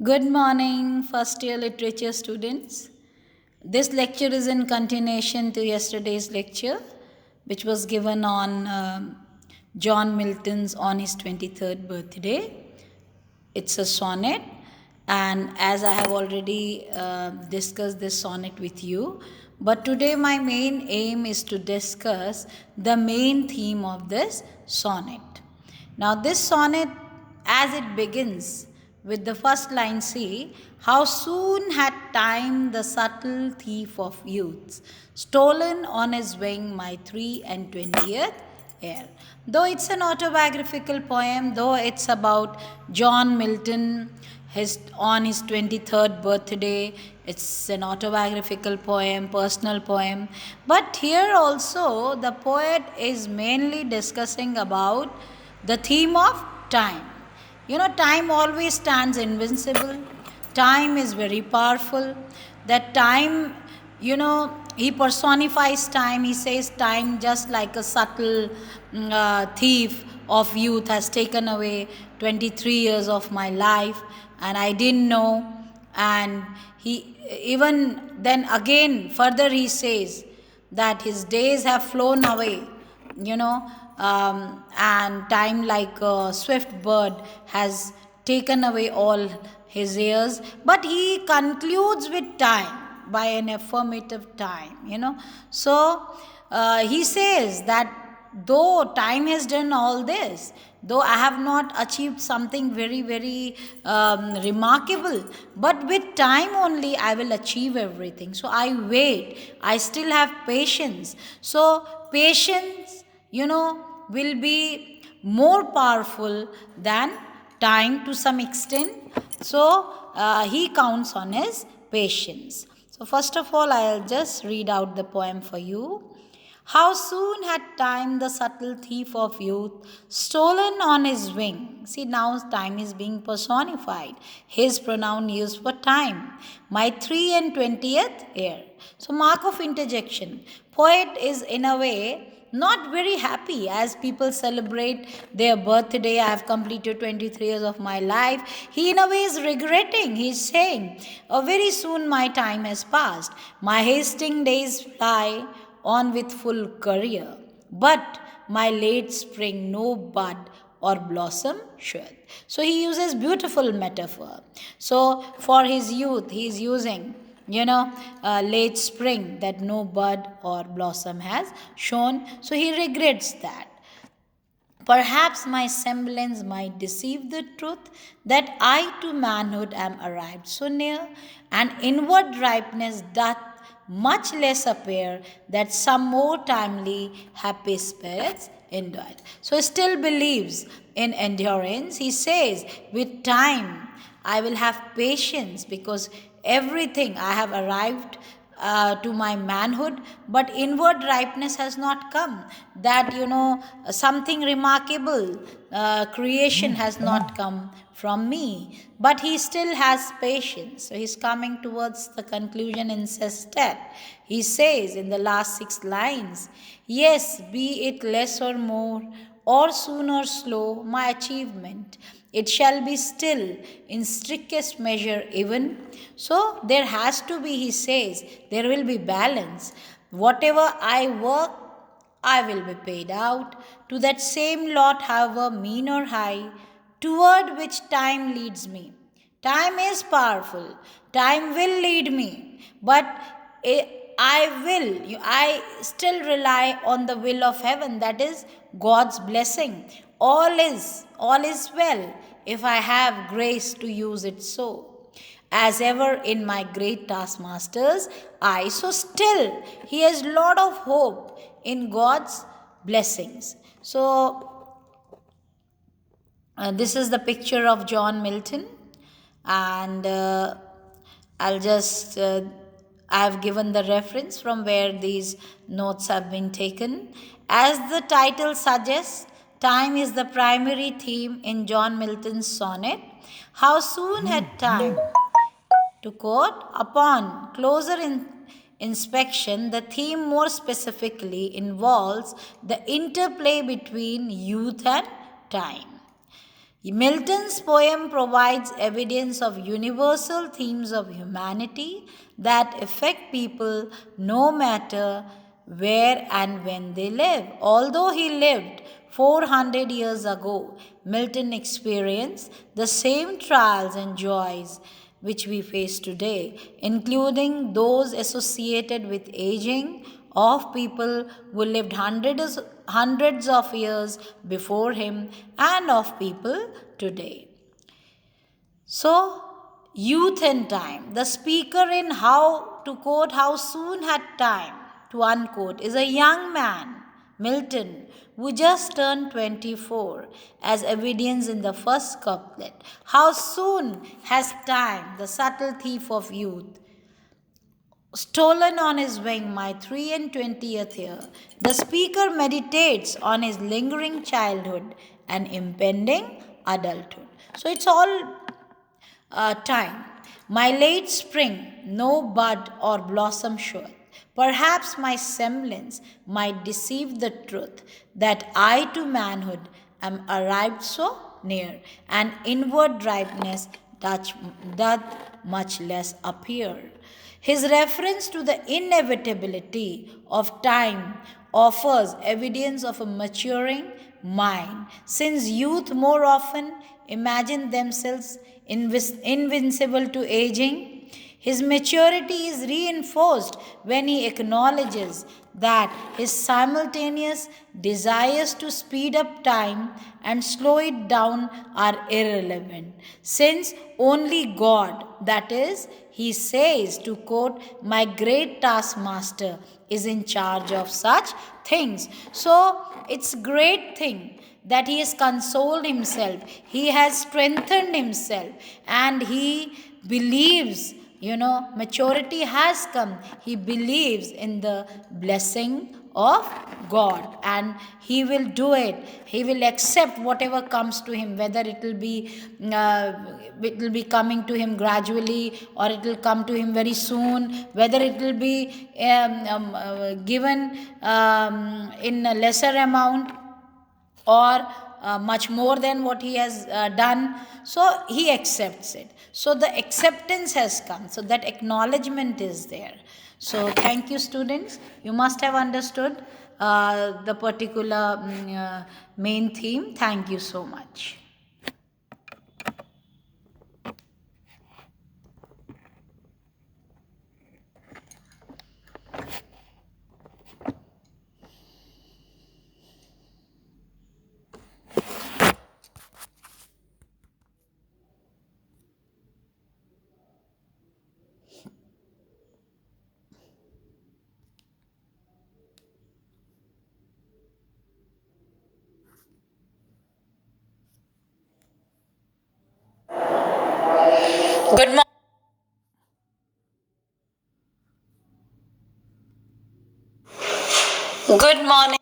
Good morning, first year literature students. This lecture is in continuation to yesterday's lecture, which was given on John Milton's on his 23rd birthday. It's a sonnet, and as I have already discussed this sonnet with you, but today my main aim is to discuss the main theme of this sonnet. Now, this sonnet, as it begins with the first line, see, how soon had time the subtle thief of youth stolen on his wing my 3 and 20th year. Though it's an autobiographical poem, though it's about John Milton, on his 23rd birthday, it's an autobiographical poem, personal poem. But here also, the poet is mainly discussing about the theme of time. You know, time always stands invincible. Time is very powerful. That time, he personifies time. He says time just like a subtle thief of youth has taken away 23 years of my life and I didn't know. And he even then again further he says that his days have flown away, and time like a swift bird has taken away all his years. But he concludes with time by an affirmative time. So he says that though time has done all this, though I have not achieved something very, very remarkable, but with time only I will achieve everything. So I wait, I still have patience. So patience, will be more powerful than time to some extent. So he counts on his patience. So first of all, I'll just read out the poem for you. How soon had time the subtle thief of youth stolen on his wing? See, now time is being personified. His pronoun used for time. My 3 and 20th year. So, mark of interjection. Poet is in a way not very happy as people celebrate their birthday. I have completed 23 years of my life. He in a way is regretting. He's saying, oh, very soon my time has passed. My hasting days fly on with full career. But my late spring no bud or blossom should. So he uses beautiful metaphor. So for his youth, he is using late spring that no bud or blossom has shown. So he regrets that. Perhaps my semblance might deceive the truth that I to manhood am arrived so near, and inward ripeness doth much less appear that some more timely happy spirits endure. So he still believes in endurance. He says, with time I will have patience because everything I have arrived to my manhood, but inward ripeness has not come. That, something remarkable creation has not come from me. But he still has patience. So he's coming towards the conclusion in sestet. He says in the last 6 lines, yes, be it less or more, or soon or slow, my achievement it shall be still in strictest measure even. So there has to be, he says, there will be balance. Whatever I work, I will be paid out to that same lot, however mean or high, toward which time leads me. Time is powerful. Time will lead me. But I still rely on the will of heaven, that is God's blessing. All is well if I have grace to use it so. As ever in my great taskmaster's eye, so still he has lot of hope in God's blessings. So this is the picture of John Milton, and I have given the reference from where these notes have been taken. As the title suggests, time is the primary theme in John Milton's sonnet. How soon had time? To quote, upon closer inspection, the theme more specifically involves the interplay between youth and time. Milton's poem provides evidence of universal themes of humanity that affect people no matter where and when they live. Although he lived 400 years ago, Milton experienced the same trials and joys which we face today, including those associated with aging of people who lived hundreds of years before him and of people today. So, youth and time. The speaker in How to quote How Soon Had Time to unquote is a young man, Milton, who just turned 24, as evidence in the first couplet. How soon has time, the subtle thief of youth, stolen on his wing my 3 and 20th year. The speaker meditates on his lingering childhood and impending adulthood. So it's all time. My late spring, no bud or blossom showeth. Perhaps my semblance might deceive the truth that I to manhood am arrived so near, and inward ripeness doth much less appear. His reference to the inevitability of time offers evidence of a maturing mind, since youth more often imagine themselves invincible to aging. His maturity is reinforced when he acknowledges that his simultaneous desires to speed up time and slow it down are irrelevant, since only God, that is, he says, to quote, my great taskmaster is in charge of such things. So it's great thing that he has consoled himself, he has strengthened himself, and he believes, maturity has come. He believes in the blessing of God, and he will do it. He will accept whatever comes to him, whether uh, it will be coming to him gradually, or it will come to him very soon, whether it will be given in a lesser amount, or much more than what he has done. So he accepts it. So the acceptance has come. So that acknowledgement is there. So thank you, students. You must have understood the particular main theme. Thank you so much. Good morning. Good morning.